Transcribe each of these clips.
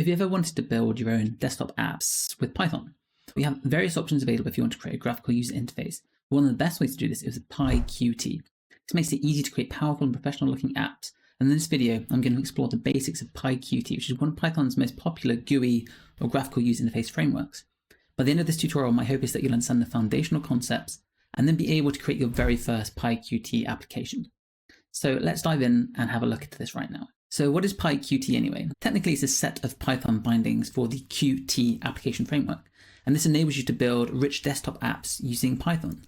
If you ever wanted to build your own desktop apps with Python, we have various options available if you want to create a graphical user interface. One of the best ways to do this is with PyQt. This makes it easy to create powerful and professional looking apps. And in this video, I'm going to explore the basics of PyQt, which is one of Python's most popular GUI or graphical user interface frameworks. By the end of this tutorial, my hope is that you'll understand the foundational concepts and then be able to create your very first PyQt application. So let's dive in and have a look at this right now. So what is PyQt anyway? Technically, it's a set of Python bindings for the Qt application framework. And this enables you to build rich desktop apps using Python.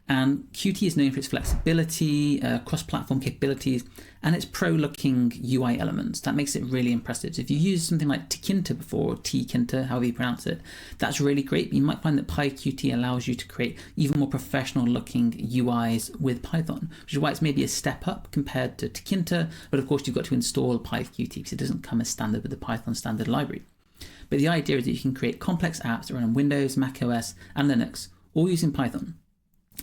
And Qt is known for its flexibility, cross-platform capabilities, and its pro-looking UI elements. That makes it really impressive. So if you use something like Tkinter before, or Tkinter, however you pronounce it, that's really great. But you might find that PyQt allows you to create even more professional-looking UIs with Python, which is why it's maybe a step up compared to Tkinter. But of course, you've got to install PyQt because it doesn't come as standard with the Python standard library. But the idea is that you can create complex apps that run on Windows, Mac OS, and Linux, all using Python.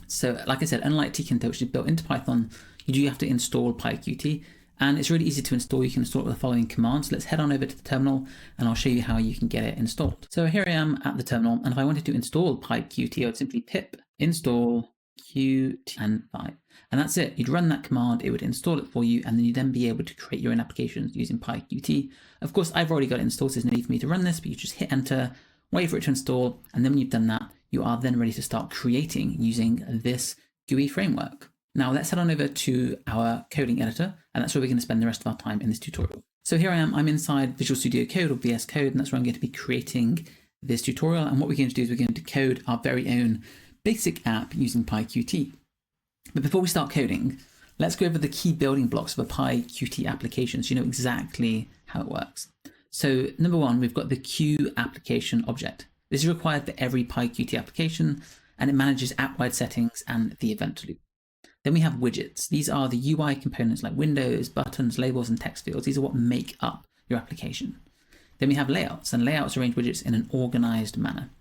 So like I said, unlike Tkinter, which is built into Python, you do have to install PyQt, and it's really easy to install. You can install it with the following commands. Let's head on over to the terminal and I'll show you how you can get it installed. So here I am at the terminal, and if I wanted to install PyQt, I would simply pip install Qt and 5. And that's it. You'd run that command, it would install it for you, and then you'd then be able to create your own applications using PyQt. Of course, I've already got it installed, so there's no need for me to run this, but you just hit enter, wait for it to install, and then when you've done that, you are then ready to start creating using this GUI framework. Now let's head on over to our coding editor, and that's where we're going to spend the rest of our time in this tutorial. So here I am, I'm inside Visual Studio Code or VS Code, and that's where I'm going to be creating this tutorial. And what we're going to do is we're going to code our very own basic app using PyQt. But before we start coding, let's go over the key building blocks of a PyQt application so you know exactly how it works. So number one, we've got the Q application object. This is required for every PyQt application, and it manages app-wide settings and the event loop. Then we have widgets. These are the UI components like windows, buttons, labels, and text fields. These are what make up your application. Then we have layouts, and layouts arrange widgets in an organized manner.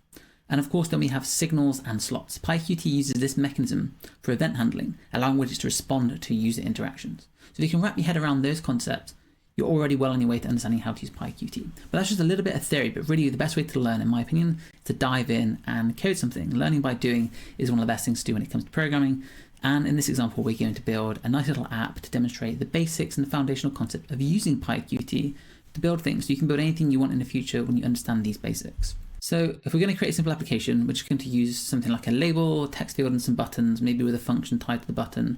And of course, then we have signals and slots. PyQt uses this mechanism for event handling, allowing widgets to respond to user interactions. So if you can wrap your head around those concepts, you're already well on your way to understanding how to use PyQt. But that's just a little bit of theory, but really the best way to learn, in my opinion, is to dive in and code something. Learning by doing is one of the best things to do when it comes to programming. And in this example, we're going to build a nice little app to demonstrate the basics and the foundational concept of using PyQt to build things. So you can build anything you want in the future when you understand these basics. So if we're going to create a simple application, we're just going to use something like a label, text field, and some buttons, maybe with a function tied to the button.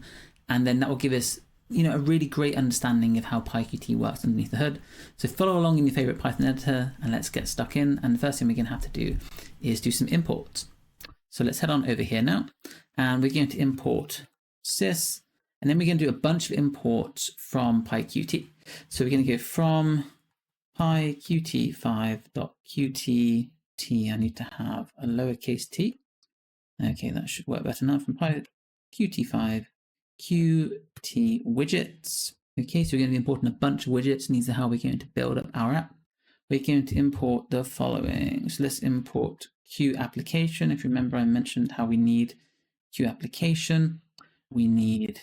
And then that will give us a really great understanding of how PyQt works underneath the hood. So follow along in your favorite Python editor and let's get stuck in. And the first thing we're going to have to do is do some imports. So let's head on over here now, and we're going to import sys, and then we're going to do a bunch of imports from PyQt. So we're going to go from pyqt5.qt, I need to have a lowercase t. Okay, that should work better now. From pyqt5 Qt widgets. Okay, so we're going to be importing a bunch of widgets, and these are how we're going to build up our app. We're going to import the following. So let's import Q application. If you remember, I mentioned how we need Q application. We need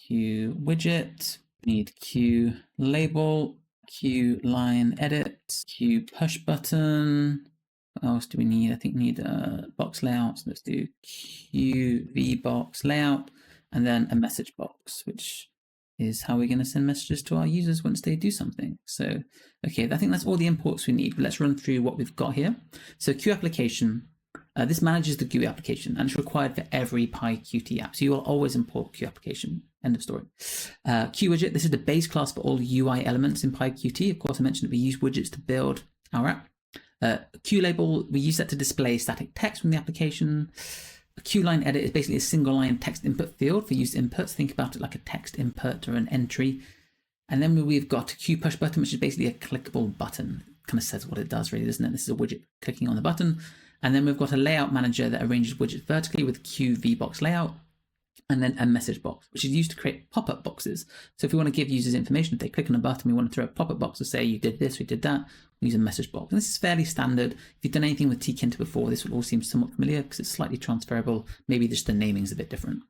Q widget. We need Q label, Q line edit, Q push button. What else do we need? I think we need a box layout. So let's do Q vbox layout. And then a message box, which is how we're going to send messages to our users once they do something. So, okay, I think that's all the imports we need. But let's run through what we've got here. So Q application, this manages the GUI application, and it's required for every PyQt app. So you will always import Q application. End of story. Q widget, this is the base class for all UI elements in PyQt. Of course, I mentioned that we use widgets to build our app. Q label, we use that to display static text from the application. A Q line edit is basically a single line text input field for user inputs. Think about it like a text input or an entry. And then we've got a Q push button, which is basically a clickable button. It kind of says what it does really, doesn't it? This is a widget clicking on the button. And then we've got a layout manager that arranges widgets vertically with Q vbox layout. And then a message box, which is used to create pop-up boxes. So if we want to give users information, if they click on a button, we want to throw a pop-up box to say you did this, we did that, we use a message box. And this is fairly standard. If you've done anything with Tkinter before, this will all seem somewhat familiar because it's slightly transferable. Maybe just the naming's a bit different.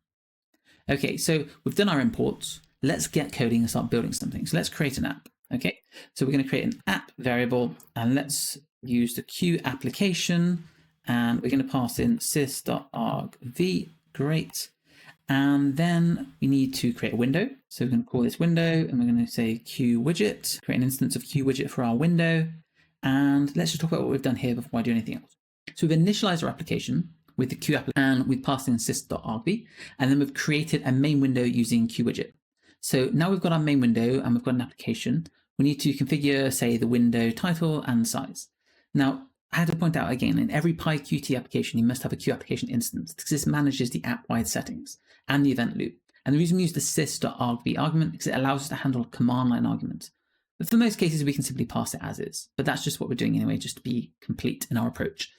Okay, so we've done our imports. Let's get coding and start building something. So let's create an app. Okay, so we're going to create an app variable, and let's use the Q application, and we're going to pass in sys.argv. Great. And then we need to create a window. So we're going to call this window, and we're going to say Q widget, create an instance of Q widget for our window. And let's just talk about what we've done here before I do anything else. So we've initialized our application with the Q application, and we've passed in sys.argv, and then we've created a main window using Q widget. So now we've got our main window and we've got an application. We need to configure, say, the window title and size. Now, I had to point out again, in every PyQt application, you must have a Q application instance because this manages the app-wide settings and the event loop. And the reason we use the sys.argv argument is it allows us to handle command line arguments. But for most cases, we can simply pass it as is. But that's just what we're doing anyway, just to be complete in our approach.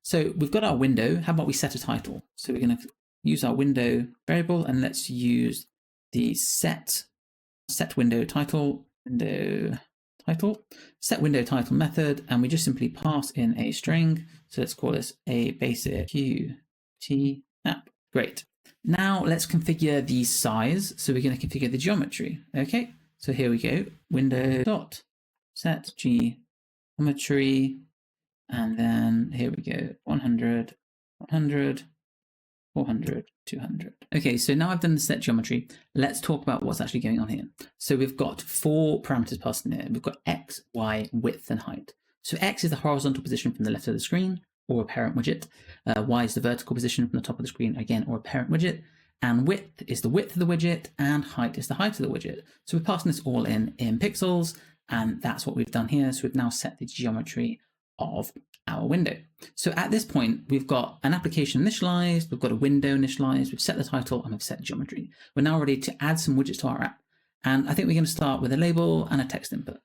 So we've got our window. How about we set a title? So we're going to use our window variable, and let's use the set window title set window title method, and we just simply pass in a string. So let's call this a basic Qt app. Great. Now let's configure the size. So we're going to configure the geometry. Okay. So here we go. Window dot set geometry, and then here we go. 100, 100. 400, 200. Okay, so now I've done the set geometry. Let's talk about what's actually going on here. So we've got 4 parameters passed in here. We've got X, Y, width, and height. So X is the horizontal position from the left of the screen, or a parent widget. Y is the vertical position from the top of the screen, again, or a parent widget. And width is the width of the widget, and height is the height of the widget. So we're passing this all in pixels, and that's what we've done here. So we've now set the geometry of our window. So at this point, we've got an application initialized, we've got a window initialized, we've set the title, and we've set the geometry. We're now ready to add some widgets to our app. And I think we're going to start with a label and a text input.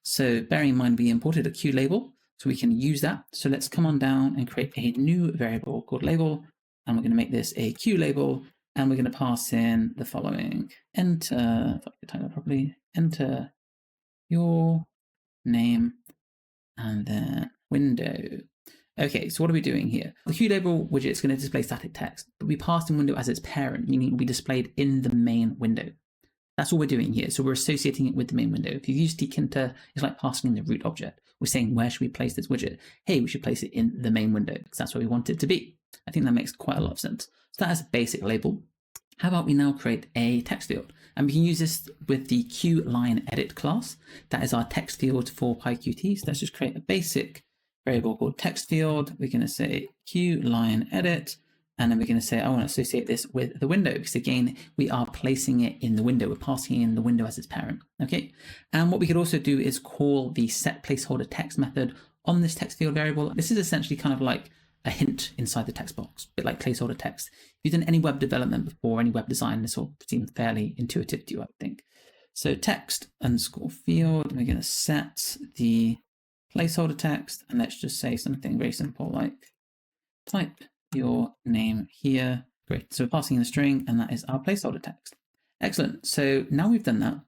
So bearing in mind, we imported a Q label, so we can use that. So let's come on down and create a new variable called label, and we're going to make this a Q label, and we're going to pass in the following. Enter, if I can type that properly, enter your name, and then window. Okay, so what are we doing here? The Q label widget is going to display static text, but we passed in window as its parent, meaning it will be displayed in the main window. That's all we're doing here. So we're associating it with the main window. If you use tkinter, it's like passing in the root object. We're saying, where should we place this widget? Hey, we should place it in the main window because that's where we want it to be. I think that makes quite a lot of sense. So that is a basic label. How about we now create a text field? And we can use this with the QLineEdit class. That is our text field for PyQt. So let's just create a basic variable called text field. We're going to say QLineEdit, and then we're going to say I want to associate this with the window because again, we are placing it in the window. We're passing in the window as its parent. Okay. And what we could also do is call the set placeholder text method on this text field variable. This is essentially kind of like a hint inside the text box, a bit like placeholder text. If you've done any web development before, any web design, this will seem fairly intuitive to you, I think. So text underscore field, we're going to set the placeholder text, and let's just say something very simple like type your name here. Great. So we're passing in a string, and that is our placeholder text. Excellent. So now we've done that,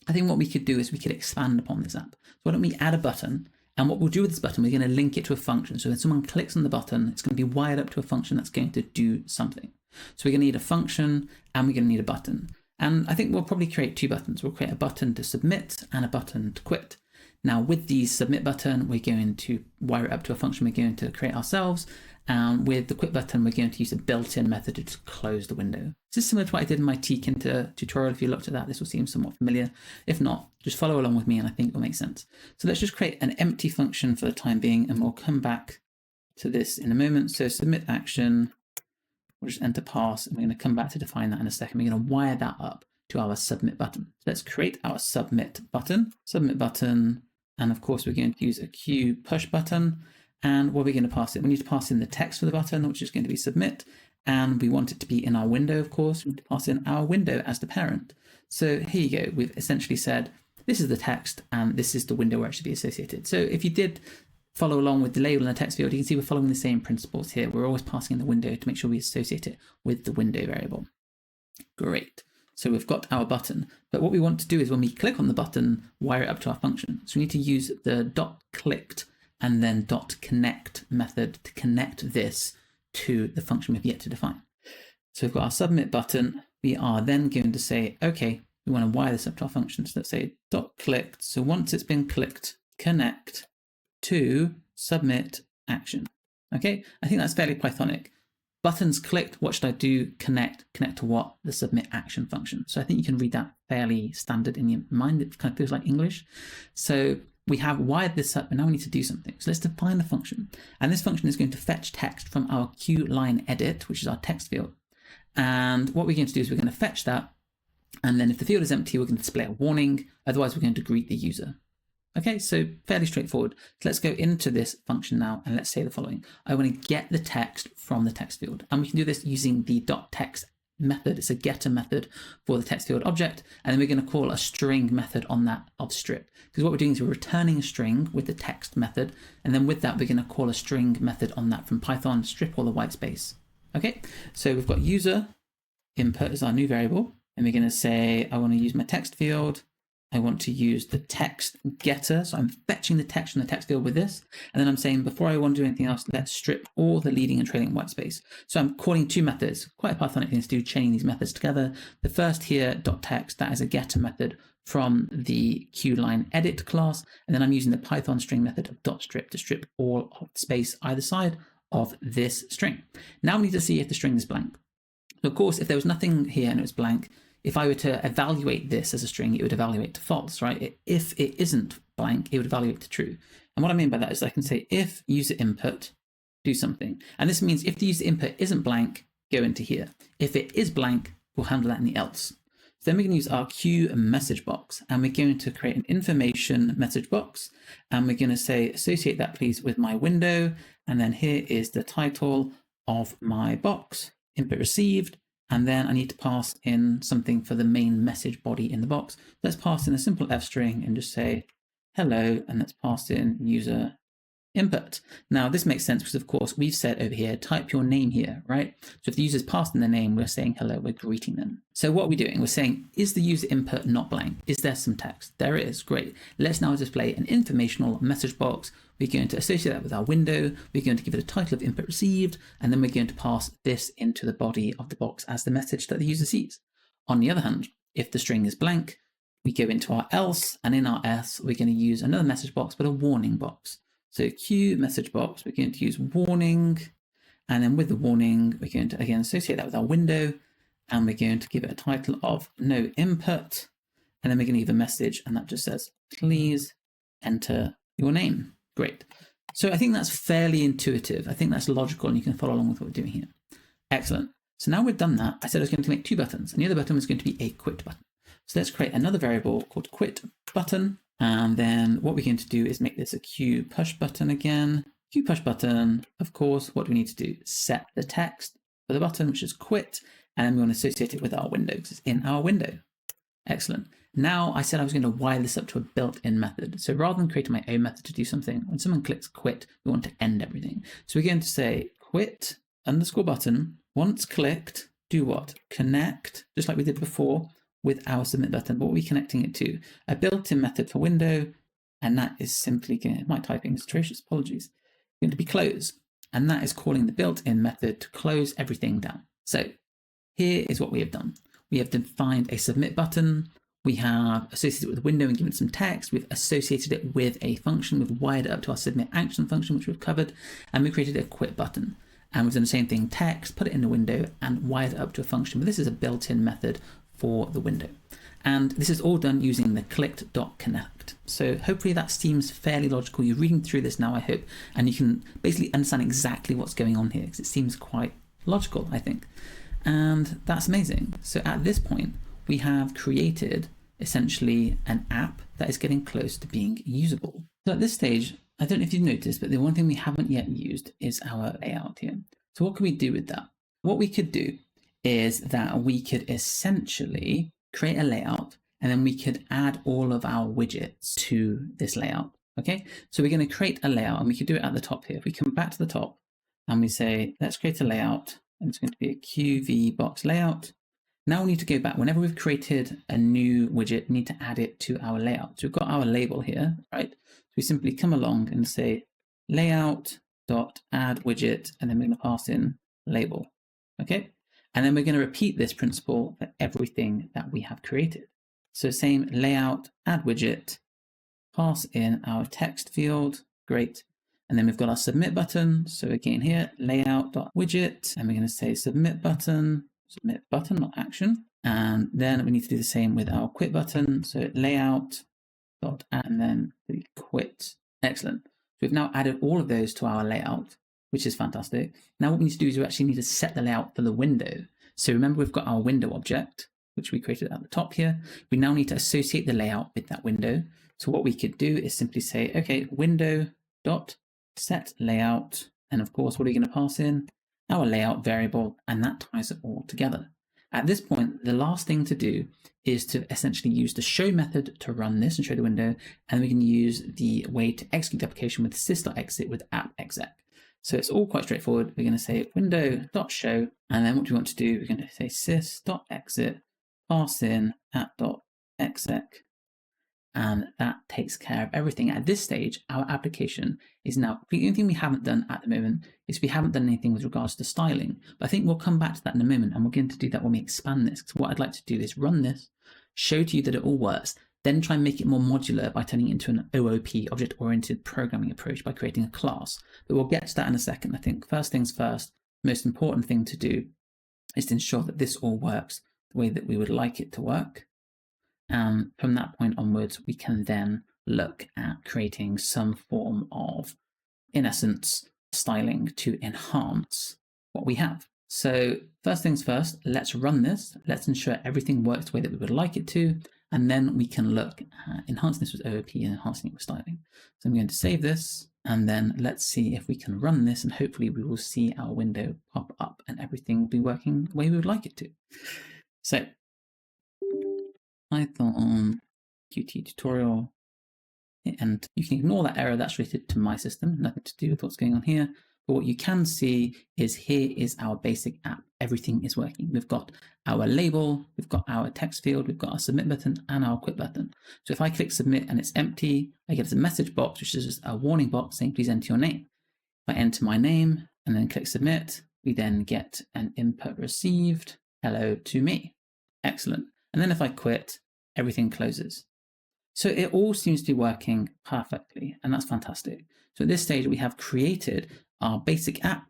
I think what we could do is we could expand upon this app. So why don't we add a button? And what we'll do with this button, we're going to link it to a function. So when someone clicks on the button, it's going to be wired up to a function that's going to do something. So we're going to need a function and we're going to need a button. And I think we'll probably create 2 buttons. We'll create a button to submit and a button to quit. Now with the submit button, we're going to wire it up to a function we're going to create ourselves. And with the quit button, we're going to use a built-in method to close the window. This is similar to what I did in my tkinter tutorial. If you looked at that, this will seem somewhat familiar. If not, just follow along with me and I think it will make sense. So let's just create an empty function for the time being, and we'll come back to this in a moment. So submit action, we'll just enter pass, and we're going to come back to define that in a second. We're going to wire that up to our submit button. So let's create our submit button, and of course we're going to use a Q push button. And what we're going to pass in, we need to pass in the text for the button, which is going to be submit. And we want it to be in our window, of course. We need to pass in our window as the parent. So here you go. We've essentially said, this is the text and this is the window where it should be associated. So if you did follow along with the label in the text field, you can see we're following the same principles here. We're always passing in the window to make sure we associate it with the window variable. Great. So we've got our button, but what we want to do is when we click on the button, wire it up to our function. So we need to use the .clicked and then .connect method to connect this to the function we've yet to define. So we've got our submit button. We are then going to say, okay, we want to wire this up to our function. So let's say dot clicked. So once it's been clicked, connect to submit action. Okay, I think that's fairly Pythonic. Buttons clicked, what should I do? Connect to what? The submit action function. So I think you can read that fairly standard in your mind. It kind of feels like English. So we have wired this up, and now we need to do something. So let's define the function. And this function is going to fetch text from our QLineEdit, which is our text field. And what we're going to do is we're going to fetch that. And then if the field is empty, we're going to display a warning. Otherwise, we're going to greet the user. Okay, so fairly straightforward. So let's go into this function now, and let's say the following. I want to get the text from the text field. And we can do this using the .text method. It's a getter method for the text field object. And then we're going to call a string method on that of strip. Because what we're doing is we're returning a string with the text method. And then with that, we're going to call a string method on that from Python, strip all the white space. Okay, so we've got user input is our new variable. And we're going to say, I want to use my text field. I want to use the text getter. So I'm fetching the text from the text field with this. And then I'm saying, before I want to do anything else, let's strip all the leading and trailing white space. So I'm calling two methods, quite a Pythonic thing to do, chaining these methods together. The first here, .text, that is a getter method from the QLineEdit class. And then I'm using the Python string method of .strip to strip all of the space either side of this string. Now we need to see if the string is blank. So of course, if there was nothing here and it was blank, if I were to evaluate this as a string, it would evaluate to false, right? If it isn't blank, it would evaluate to true. And what I mean by that is I can say if user input, do something. And this means if the user input isn't blank, go into here. If it is blank, we'll handle that in the else. So then we can use our Q message box, and we're going to create an information message box. And we're going to say, associate that please with my window. And then here is the title of my box, input received. And then I need to pass in something for the main message body in the box. Let's pass in a simple F string and just say hello, and let's pass in user input. Now this makes sense because of course we've said over here, type your name here, right? So if the user's passed in their name, we're saying hello, we're greeting them. So what are we doing? We're saying, is the user input not blank? Is there some text? There is, great. Let's now display an informational message box. We're going to associate that with our window. We're going to give it a title of input received, and then we're going to pass this into the body of the box as the message that the user sees. On the other hand, if the string is blank, we go into our else, and in our else, we're going to use another message box, but a warning box. So Q message box, we're going to use warning, and then with the warning, we're going to again associate that with our window, and we're going to give it a title of no input, and then we're going to give a message, and that just says, please enter your name. Great. So I think that's fairly intuitive. I think that's logical, and you can follow along with what we're doing here. Excellent. So now we've done that, I said I was going to make two buttons, and the other button was going to be a quit button. So let's create another variable called quit button. And then what we're going to do is make this a Q push button again. Q push button, of course, what do we need to do? Set the text for the button, which is quit, and we want to associate it with our window because it's in our window. Excellent. Now I said I was going to wire this up to a built-in method. So rather than creating my own method to do something, when someone clicks quit, we want to end everything. So we're going to say quit underscore button, once clicked, do what? Connect, just like we did before, with our submit button. But what are we connecting it to? A built-in method for window, and that is simply going, my typing is atrocious, apologies, going to be close. And that is calling the built-in method to close everything down. So here is what we have done. We have defined a submit button. We have associated it with a window and given it some text. We've associated it with a function. We've wired it up to our submit action function, which we've covered, and we created a quit button. And we've done the same thing, text, put it in the window and wired it up to a function. But this is a built-in method for the window. And this is all done using the clicked.connect. So hopefully that seems fairly logical. You're reading through this now, I hope, and you can basically understand exactly what's going on here because it seems quite logical, I think. And that's amazing. So at this point, we have created essentially an app that is getting close to being usable. So at this stage, I don't know if you've noticed, but the one thing we haven't yet used is our layout here. So what can we do with that? What we could do is that we could essentially create a layout, and then we could add all of our widgets to this layout. Okay, so we're going to create a layout, and we could do it at the top here. If we come back to the top and we say, let's create a layout, and it's going to be a QV box layout. Now we need to go back. Whenever we've created a new widget, we need to add it to our layout. So we've got our label here, right? So we simply come along and say layout.add widget, and then we're going to pass in label. Okay. And then we're going to repeat this principle for everything that we have created. So same layout, add widget, pass in our text field, great. And then we've got our submit button. So again here, layout.widget, and we're going to say submit button, not action. And then we need to do the same with our quit button. So layout dot and then the quit. Excellent. We've now added all of those to our layout, which is fantastic. Now what we need to do is we actually need to set the layout for the window. So remember we've got our window object, which we created at the top here. We now need to associate the layout with that window. So what we could do is simply say, okay, window dot set layout. And of course, what are we going to pass in? Our layout variable, and that ties it all together. At this point, the last thing to do is to essentially use the show method to run this and show the window. And we can use the way to execute the application with sys.exit with app exec. So it's all quite straightforward. We're going to say window.show, and then what we want to do, we're going to say sys.exit, pass in app.exec, and that takes care of everything. At this stage, our application is now complete. The only thing we haven't done at the moment is we haven't done anything with regards to styling, but I think we'll come back to that in a moment, and we're going to do that when we expand this. So what I'd like to do is run this, show to you that it all works, then try and make it more modular by turning it into an OOP, object-oriented programming approach, by creating a class. But we'll get to that in a second. I think first things first, most important thing to do is to ensure that this all works the way that we would like it to work. And from that point onwards, we can then look at creating some form of, in essence, styling to enhance what we have. So first things first, let's run this. Let's ensure everything works the way that we would like it to. And then we can look at enhancing this with OOP and enhancing it with styling. So I'm going to save this, and then let's see if we can run this, and hopefully we will see our window pop up and everything will be working the way we would like it to. So Python Qt tutorial, and you can ignore that error. That's related to my system, nothing to do with what's going on here. But what you can see is here is our basic app. Everything is working. We've got our label, we've got our text field, we've got our submit button and our quit button. So if I click submit and it's empty, I get a message box, which is just a warning box saying, please enter your name. If I enter my name and then click submit, we then get an input received, hello to me. Excellent. And then if I quit, everything closes. So it all seems to be working perfectly, and that's fantastic. So at this stage, we have created our basic app,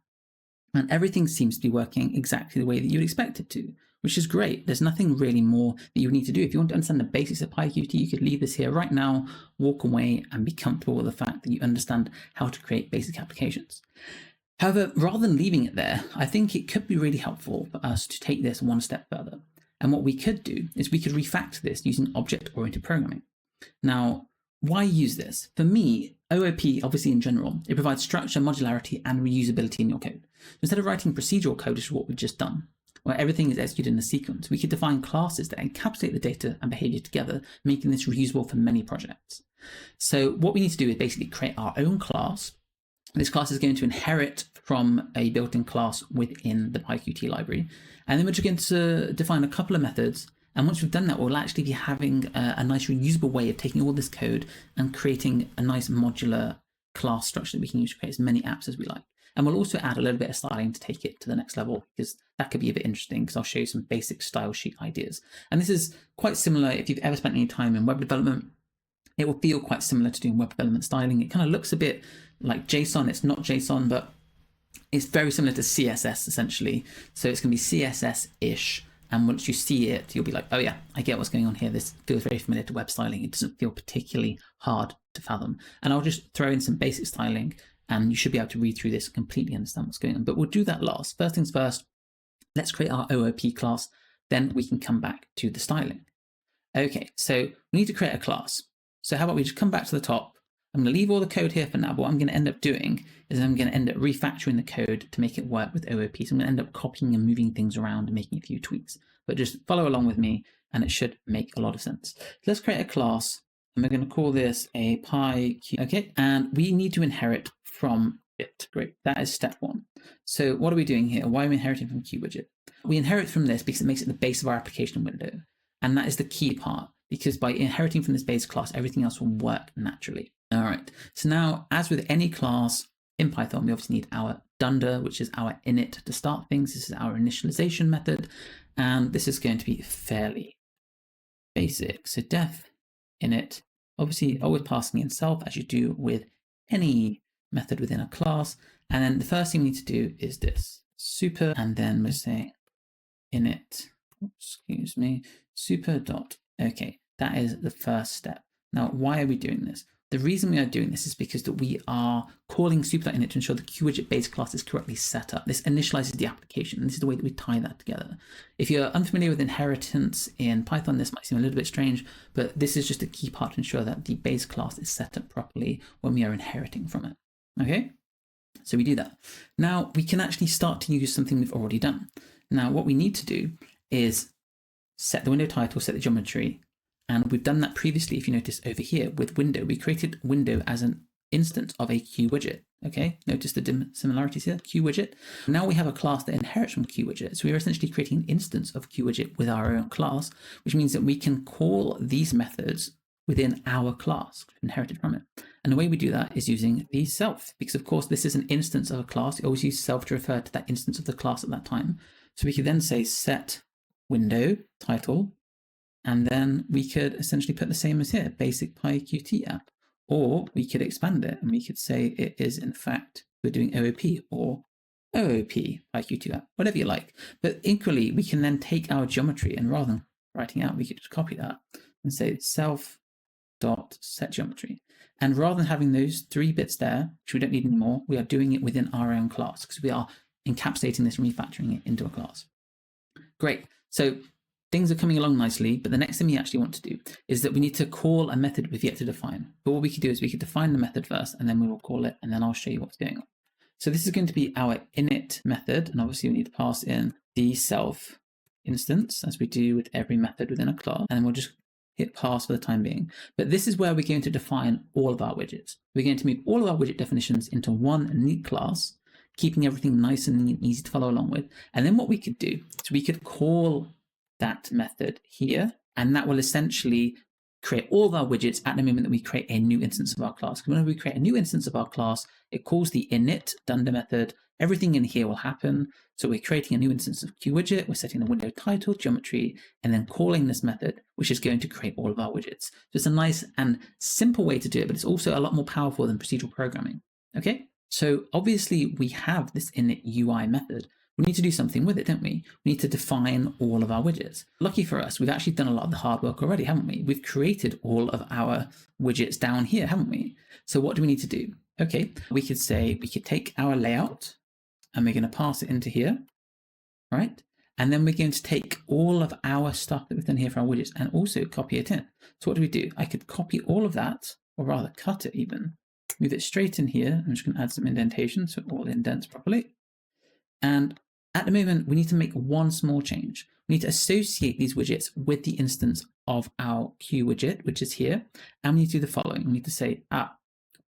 and everything seems to be working exactly the way that you'd expect it to, which is great. There's nothing really more that you need to do. If you want to understand the basics of PyQt, you could leave this here right now, walk away, and be comfortable with the fact that you understand how to create basic applications. However, rather than leaving it there, I think it could be really helpful for us to take this one step further. And what we could do is we could refactor this using object-oriented programming. Now, why use this? For me, OOP, obviously in general, it provides structure, modularity, and reusability in your code. So instead of writing procedural code, which is what we've just done, where everything is executed in a sequence, we could define classes that encapsulate the data and behavior together, making this reusable for many projects. So what we need to do is basically create our own class. This class is going to inherit from a built-in class within the PyQt library. And then we're just going to define a couple of methods. And once we've done that, we'll actually be having a nice reusable way of taking all this code and creating a nice modular class structure that we can use to create as many apps as we like. And we'll also add a little bit of styling to take it to the next level, because that could be a bit interesting, because I'll show you some basic style sheet ideas. And this is quite similar if you've ever spent any time in web development. It will feel quite similar to doing web development styling. It kind of looks a bit like JSON. It's not JSON, but it's very similar to CSS essentially. So it's going to be CSS-ish. And once you see it, you'll be like, oh yeah, I get what's going on here. This feels very familiar to web styling. It doesn't feel particularly hard to fathom. And I'll just throw in some basic styling, and you should be able to read through this and completely understand what's going on. But we'll do that last. First things first, let's create our OOP class. Then we can come back to the styling. Okay, so we need to create a class. So how about we just come back to the top? I'm going to leave all the code here for now, but what I'm going to end up doing is I'm going to end up refactoring the code to make it work with OOP. So I'm going to end up copying and moving things around and making a few tweaks. But just follow along with me, and it should make a lot of sense. So let's create a class, and we're going to call this a PyQt. Okay, and we need to inherit from it. Great, that is step one. So what are we doing here? Why are we inheriting from QWidget? We inherit from this because it makes it the base of our application window. And that is the key part, because by inheriting from this base class, everything else will work naturally. All right, so now, as with any class in Python, we obviously need our dunder, which is our init to start things. This is our initialization method, and this is going to be fairly basic. So def init, obviously always passing in self as you do with any method within a class. And then the first thing we need to do is this super, and then we're saying init, excuse me, super dot. Okay, that is the first step. Now, why are we doing this? The reason we are doing this is because that we are calling super.init to ensure the QWidget base class is correctly set up. This initializes the application, and this is the way that we tie that together. If you're unfamiliar with inheritance in Python, this might seem a little bit strange, but this is just a key part to ensure that the base class is set up properly when we are inheriting from it. Okay, so we do that. Now we can actually start to use something we've already done. Now what we need to do is set the window title, set the geometry, and we've done that previously. If you notice over here with window, we created window as an instance of a QWidget. Okay, notice the similarities here, QWidget. Now we have a class that inherits from QWidget. So we are essentially creating an instance of QWidget with our own class, which means that we can call these methods within our class, inherited from it. And the way we do that is using the self, because of course this is an instance of a class. You always use self to refer to that instance of the class at that time. So we could then say set window title, and then we could essentially put the same as here, basic PyQt app. Or we could expand it and we could say it is in fact, we're doing OOP or OOP PyQt app, whatever you like. But equally, we can then take our geometry and rather than writing out, we could just copy that and say self.setGeometry. And rather than having those 3 bits there, which we don't need anymore, we are doing it within our own class because we are encapsulating this and refactoring it into a class. Great. So things are coming along nicely, but the next thing we actually want to do is that we need to call a method we've yet to define. But what we could do is we could define the method first, and then we will call it, and then I'll show you what's going on. So this is going to be our init method, and obviously we need to pass in the self instance, as we do with every method within a class, and then we'll just hit pass for the time being. But this is where we're going to define all of our widgets. We're going to move all of our widget definitions into one neat class, keeping everything nice and neat and easy to follow along with. And then what we could do is we could call that method here, and that will essentially create all of our widgets at the moment that we create a new instance of our class. Because whenever we create a new instance of our class, it calls the init dunder method. Everything in here will happen. So we're creating a new instance of QWidget, we're setting the window title, geometry, and then calling this method, which is going to create all of our widgets. So it's a nice and simple way to do it, but it's also a lot more powerful than procedural programming. Okay, so obviously we have this initUI method. We need to do something with it, don't we? We need to define all of our widgets. Lucky for us, we've actually done a lot of the hard work already, haven't we? We've created all of our widgets down here, haven't we? So what do we need to do? Okay, we could say, we could take our layout and we're going to pass it into here, right? And then we're going to take all of our stuff that we've done here for our widgets and also copy it in. So what do we do? I could copy all of that, or rather cut it even, move it straight in here. I'm just going to add some indentation so it all indents properly. And at the moment, we need to make one small change. We need to associate these widgets with the instance of our QWidget, which is here. And we need to do the following. We need to say,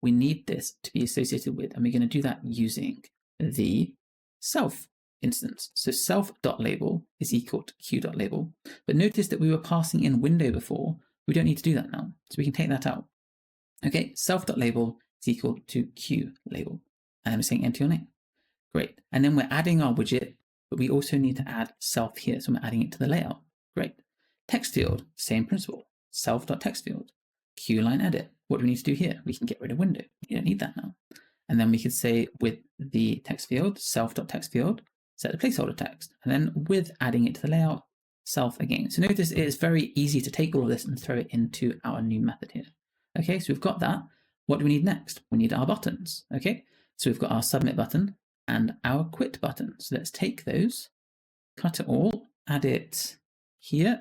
we need this to be associated with, and we're going to do that using the self instance. So self.label is equal to q.label. But notice that we were passing in window before. We don't need to do that now. So we can take that out. Okay, self.label is equal to q.label. And we're saying enter your name. Great. And then we're adding our widget, but we also need to add self here. So we're adding it to the layout. Great. Text field, same principle. Self.text field. Qline edit. What do we need to do here? We can get rid of window. You don't need that now. And then we could say with the text field, self.text field, set the placeholder text. And then with adding it to the layout, self again. So notice it is very easy to take all of this and throw it into our new method here. Okay, so we've got that. What do we need next? We need our buttons. Okay, so we've got our submit button and our quit button. So let's take those, cut it all, add it here,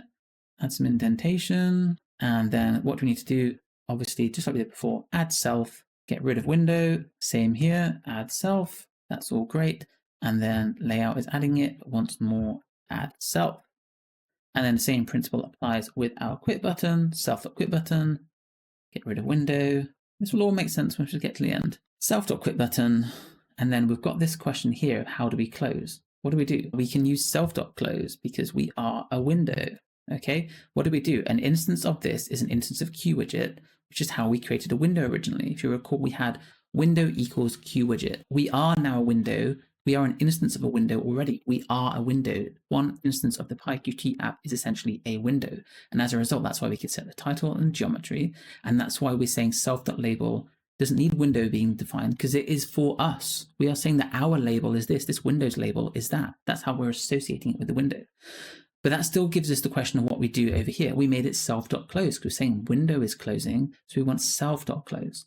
add some indentation, and then what do we need to do? Obviously, just like we did before, add self, get rid of window, same here, add self, that's all great. And then layout is adding it, once more, add self. And then the same principle applies with our quit button, self.quit button, get rid of window. This will all make sense once we get to the end. Self.quit button. And then we've got this question here of how do we close? What do? We can use self.close because we are a window. Okay, what do we do? An instance of this is an instance of QWidget, which is how we created a window originally. If you recall, we had window equals QWidget. We are now a window we are an instance of a window already. We are a window. One instance of the PyQt app is essentially a window. And as a result, that's why we could set the title and geometry. And that's why we're saying self.label doesn't need window being defined because it is for us. We are saying that our label is this Windows label is that. That's how we're associating it with the window. But that still gives us the question of what we do over here. We made it self.close because we're saying window is closing. So we want self.close.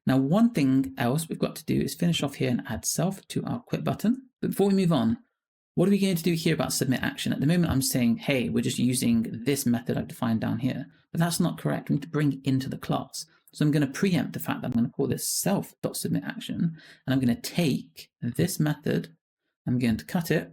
Now, one thing else we've got to do is finish off here and add self to our quit button. But before we move on, what are we going to do here about submit action? At the moment, I'm saying, hey, we're just using this method I've defined down here, but that's not correct. We need to bring it into the class. So I'm going to preempt the fact that I'm going to call this self.submit action, and I'm going to take this method, I'm going to cut it,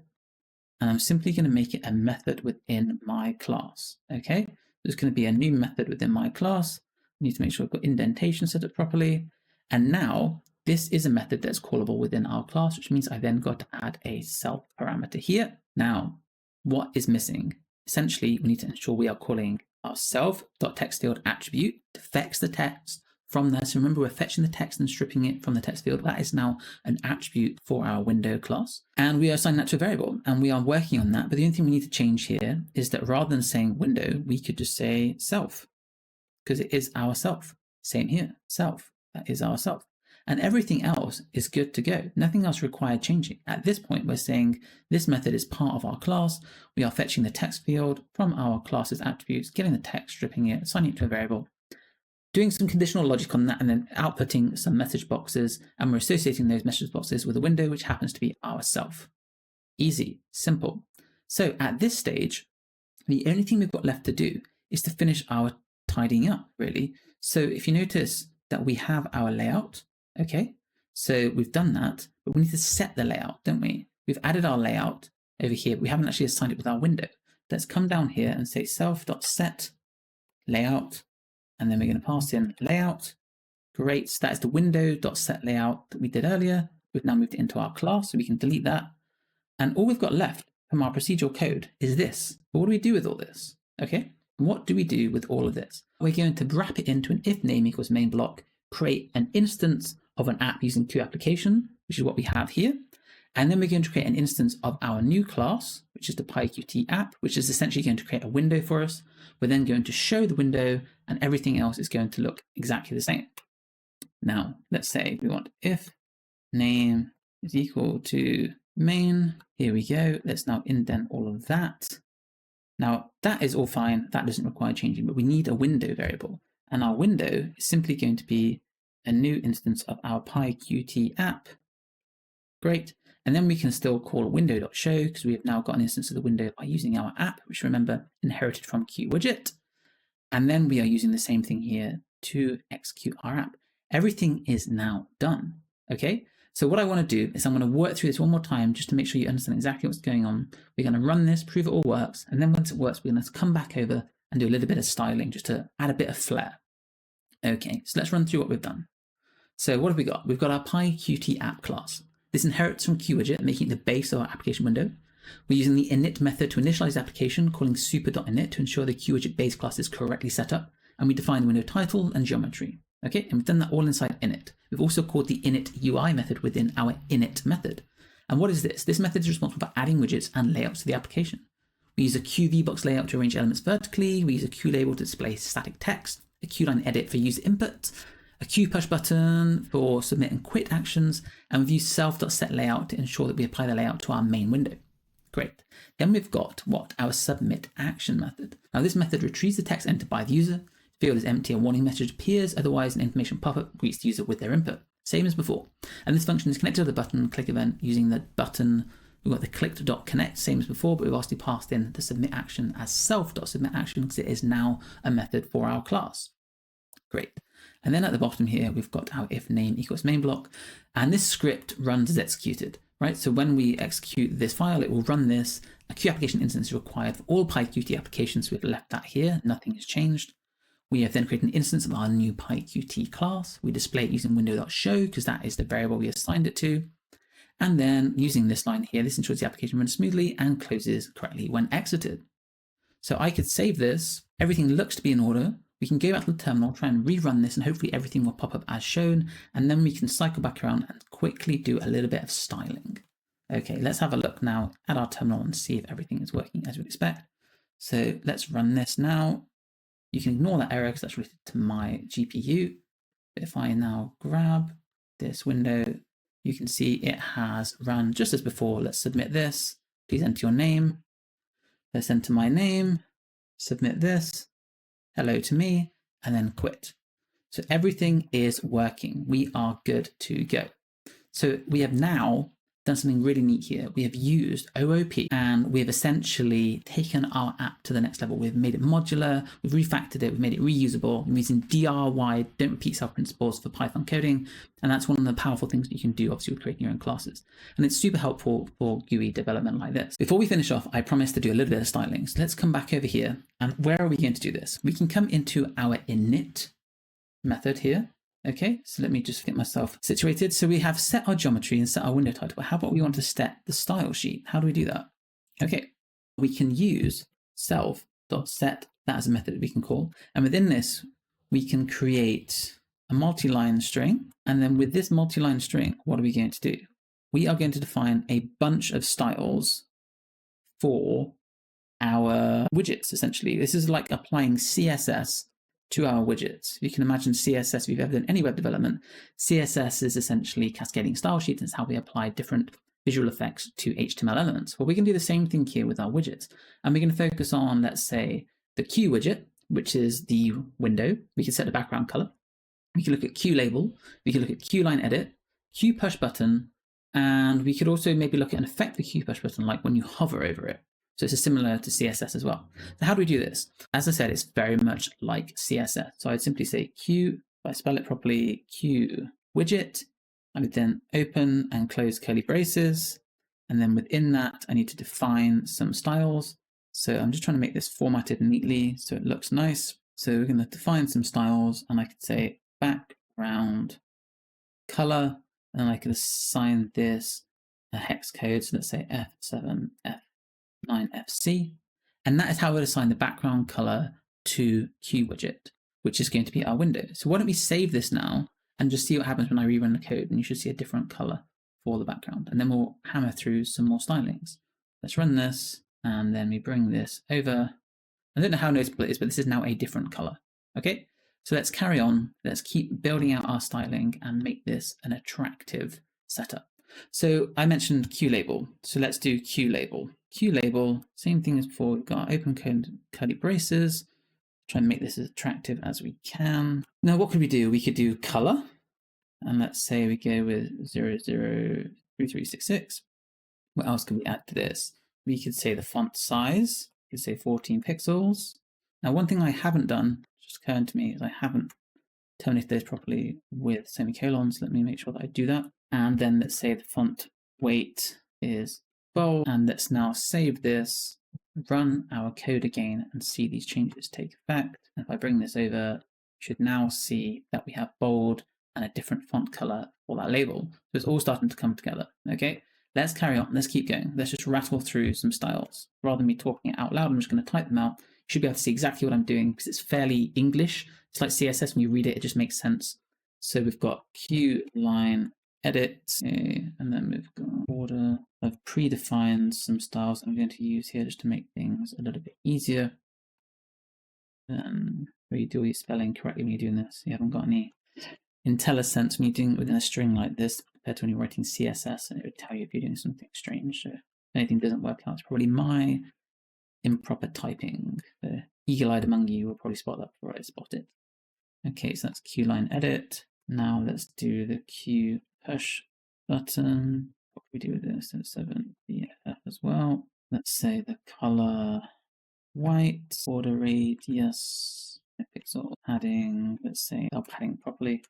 and I'm simply going to make it a method within my class. Okay, there's going to be a new method within my class. I need to make sure I've got indentation set up properly. And now this is a method that's callable within our class, which means I then got to add a self parameter here. Now, what is missing? Essentially, we need to ensure we are calling our self.textField attribute to fetch the text from there. So remember, we're fetching the text and stripping it from the text field. That is now an attribute for our window class. And we are assigning that to a variable, and we are working on that. But the only thing we need to change here is that rather than saying window, we could just say self, because it is our self. Same here, self. That is our self. And everything else is good to go. Nothing else required changing. At this point, we're saying this method is part of our class. We are fetching the text field from our class's attributes, getting the text, stripping it, assigning it to a variable, doing some conditional logic on that, and then outputting some message boxes. And we're associating those message boxes with a window, which happens to be our self. Easy, simple. So at this stage, the only thing we've got left to do is to finish our tidying up, really. So if you notice that we have our layout, okay, so we've done that, but we need to set the layout, don't we? We've added our layout over here, but we haven't actually assigned it with our window. Let's come down here and say self.set layout, and then we're going to pass in layout. Great, so that is the window.set layout that we did earlier. We've now moved it into our class, so we can delete that. And all we've got left from our procedural code is this. But what do we do with all this? Okay, what do we do with all of this? We're going to wrap it into an if name equals main block, create an instance of an app using QApplication, which is what we have here. And then we're going to create an instance of our new class, which is the PyQt app, which is essentially going to create a window for us. We're then going to show the window, and everything else is going to look exactly the same. Now, let's say we want if name is equal to main. Here we go. Let's now indent all of that. Now, that is all fine. That doesn't require changing, but we need a window variable. And our window is simply going to be a new instance of our PyQt app. Great. And then we can still call window.show because we have now got an instance of the window by using our app, which remember inherited from QWidget. And then we are using the same thing here to execute our app. Everything is now done. Okay. So what I want to do is I'm going to work through this one more time just to make sure you understand exactly what's going on. We're going to run this, prove it all works. And then once it works, we're going to come back over and do a little bit of styling just to add a bit of flair. Okay, so let's run through what we've done. So what have we got? We've got our PyQt app class. This inherits from QWidget, making it the base of our application window. We're using the init method to initialize the application, calling super.init to ensure the QWidget base class is correctly set up. And we define the window title and geometry. Okay, and we've done that all inside init. We've also called the initUI method within our init method. And what is this? This method is responsible for adding widgets and layouts to the application. We use a QVBox layout to arrange elements vertically. We use a QLabel to display static text, a QLine edit for user input, a QPush button for submit and quit actions, and we've used self.setLayout to ensure that we apply the layout to our main window. Great. Then we've got what? Our submit action method. Now this method retrieves the text entered by the user. If the field is empty, a warning message appears, otherwise an information pop-up greets the user with their input. Same as before. And this function is connected to the button click event using the button. We've got the clicked.connect, same as before, but we've also passed in the submit action as self.submit action because it is now a method for our class. Great. And then at the bottom here, we've got our if name equals main block, and this script runs as executed, right? So when we execute this file, it will run this. A QApplication instance is required for all PyQt applications, so we've left that here. Nothing has changed. We have then created an instance of our new PyQt class. We display it using window.show because that is the variable we assigned it to. And then using this line here, this ensures the application runs smoothly and closes correctly when exited. So I could save this. Everything looks to be in order. We can go back to the terminal, try and rerun this, and hopefully everything will pop up as shown. And then we can cycle back around and quickly do a little bit of styling. Okay, let's have a look now at our terminal and see if everything is working as we expect. So let's run this now. You can ignore that error because that's related to my GPU. But if I now grab this window, you can see it has run just as before. Let's submit this. Please enter your name. Let's enter my name, submit this, hello to me, and then quit. So everything is working. We are good to go. So we have now done something really neat here. We have used OOP and we've essentially taken our app to the next level. We've made it modular, we've refactored it, we've made it reusable. We're using DRY, don't repeat self principles for Python coding. And that's one of the powerful things that you can do, obviously, with creating your own classes. And it's super helpful for GUI development like this. Before we finish off, I promised to do a little bit of styling. So let's come back over here. And where are we going to do this? We can come into our init method here. Okay, so let me just get myself situated. So we have set our geometry and set our window title, but how about we want to set the style sheet? How do we do that? Okay, we can use self.set, that as a method that we can call. And within this, we can create a multi-line string. And then with this multi-line string, what are we going to do? We are going to define a bunch of styles for our widgets, essentially. This is like applying CSS to our widgets. You can imagine CSS, if you've ever done any web development, CSS is essentially cascading style sheets. It's how we apply different visual effects to HTML elements. Well, we can do the same thing here with our widgets. And we're going to focus on, let's say, the Q widget, which is the window. We can set the background color. We can look at Q label. We can look at Q line edit, Q push button, and we could also maybe look at an effect for Q push button, like when you hover over it. So it's similar to CSS as well. So how do we do this? As I said, it's very much like CSS. So I'd simply say Q, if I spell it properly, Q widget. I would then open and close curly braces. And then within that, I need to define some styles. So I'm just trying to make this formatted neatly so it looks nice. So we're going to define some styles, and I could say background color, and I could assign this a hex code. So let's say F7, F9FC. And that is how we'll assign the background color to Q widget, which is going to be our window. So why don't we save this now and just see what happens when I rerun the code, and you should see a different color for the background. And then we'll hammer through some more stylings. Let's run this, and then we bring this over. I don't know how noticeable it is, but this is now a different color. Okay, so let's carry on. Let's keep building out our styling and make this an attractive setup. So I mentioned Q label. So let's do Q label. Q label, same thing as before. We've got our open curly braces. Try and make this as attractive as we can. Now, what could we do? We could do color. And let's say we go with 003366. What else could we add to this? We could say the font size. We could say 14 pixels. Now, one thing I haven't done, just occurred to me, is I haven't terminated those properly with semicolons. Let me make sure that I do that. And then let's say the font weight is bold. And let's now save this, run our code again, and see these changes take effect. And if I bring this over, you should now see that we have bold and a different font color for that label. So it's all starting to come together. Okay, let's carry on. Let's keep going. Let's just rattle through some styles. Rather than me talking it out loud, I'm just going to type them out. You should be able to see exactly what I'm doing because it's fairly English. It's like CSS. When you read it, it just makes sense. So we've got Q line edit, and then we've got order. I've predefined some styles I'm going to use here just to make things a little bit easier. Where you do all your spelling correctly when you're doing this. You haven't got any IntelliSense when you're doing it within a string like this compared to when you're writing CSS, and it would tell you if you're doing something strange. So if anything doesn't work out, it's probably my improper typing. The eagle-eyed among you will probably spot that before I spot it. Okay, so that's Q line edit. Now let's do the Q push button. What can we do with this? 7 BFF as well. Let's say the color white, border radius, pixel padding. Let's say our padding properly.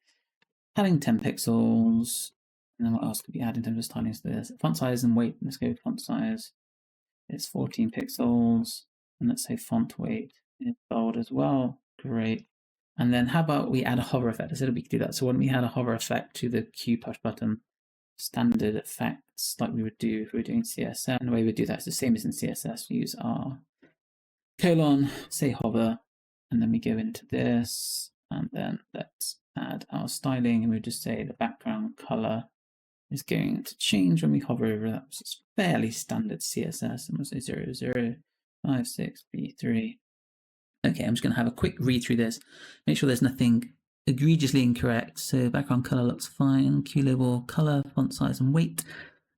Padding 10 pixels. And then what else could we add in terms of styling? So there's font size and weight. Let's go with font size. It's 14 pixels. And let's say font weight is bold as well. Great. And then how about we add a hover effect? I said we could do that. So when we add a hover effect to the Q push button, standard effects like we would do if we were doing CSS. And the way we do that is the same as in CSS. We use our colon, say hover, and then we go into this, and then let's add our styling, and we just say the background color is going to change when we hover over that. So it's fairly standard CSS. I'm going to say 0056B3. Okay, I'm just going to have a quick read through this, make sure there's nothing egregiously incorrect. So background color looks fine. Q label, color, font size and weight.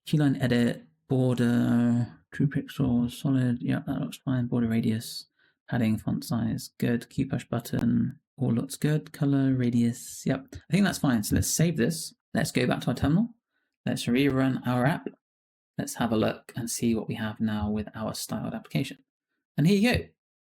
Q line edit, border, true pixels, solid. Yeah, that looks fine. Border radius, padding, font size, good. Q push button, all looks good. Color, radius, yep. I think that's fine. So let's save this. Let's go back to our terminal. Let's rerun our app. Let's have a look and see what we have now with our styled application. And here you go.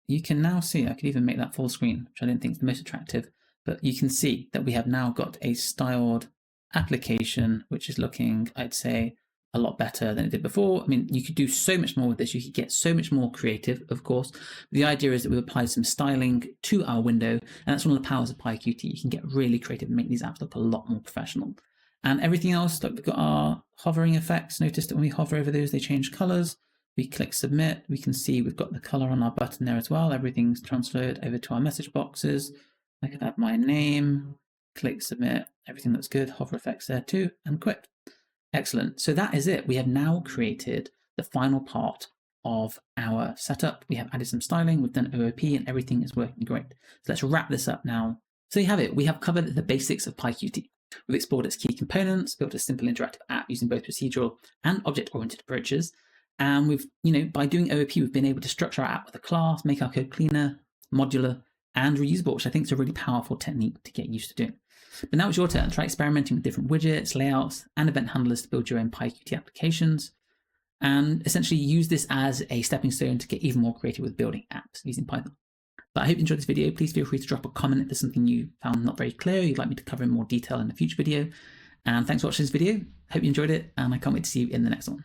You can now see, I could even make that full screen, which I don't think is the most attractive, but you can see that we have now got a styled application, which is looking, I'd say, a lot better than it did before. I mean, you could do so much more with this. You could get so much more creative, of course. The idea is that we apply some styling to our window, and that's one of the powers of PyQt. You can get really creative and make these apps look a lot more professional. And everything else, like we've got our hovering effects. Notice that when we hover over those, they change colors. We click submit, we can see we've got the color on our button there as well. Everything's transferred over to our message boxes. I could add my name, click submit, everything looks good, hover effects there too, and quit. Excellent, so that is it. We have now created the final part of our setup. We have added some styling, we've done OOP, and everything is working great. So let's wrap this up now. So you have it, we have covered the basics of PyQt. We've explored its key components, built a simple interactive app using both procedural and object-oriented approaches. And we've, by doing OOP, we've been able to structure our app with a class, make our code cleaner, modular, and reusable, which I think is a really powerful technique to get used to doing. But now it's your turn. Try experimenting with different widgets, layouts, and event handlers to build your own PyQt applications. And essentially use this as a stepping stone to get even more creative with building apps using Python. But I hope you enjoyed this video. Please feel free to drop a comment if there's something you found not very clear, you'd like me to cover in more detail in a future video. And thanks for watching this video. Hope you enjoyed it, and I can't wait to see you in the next one.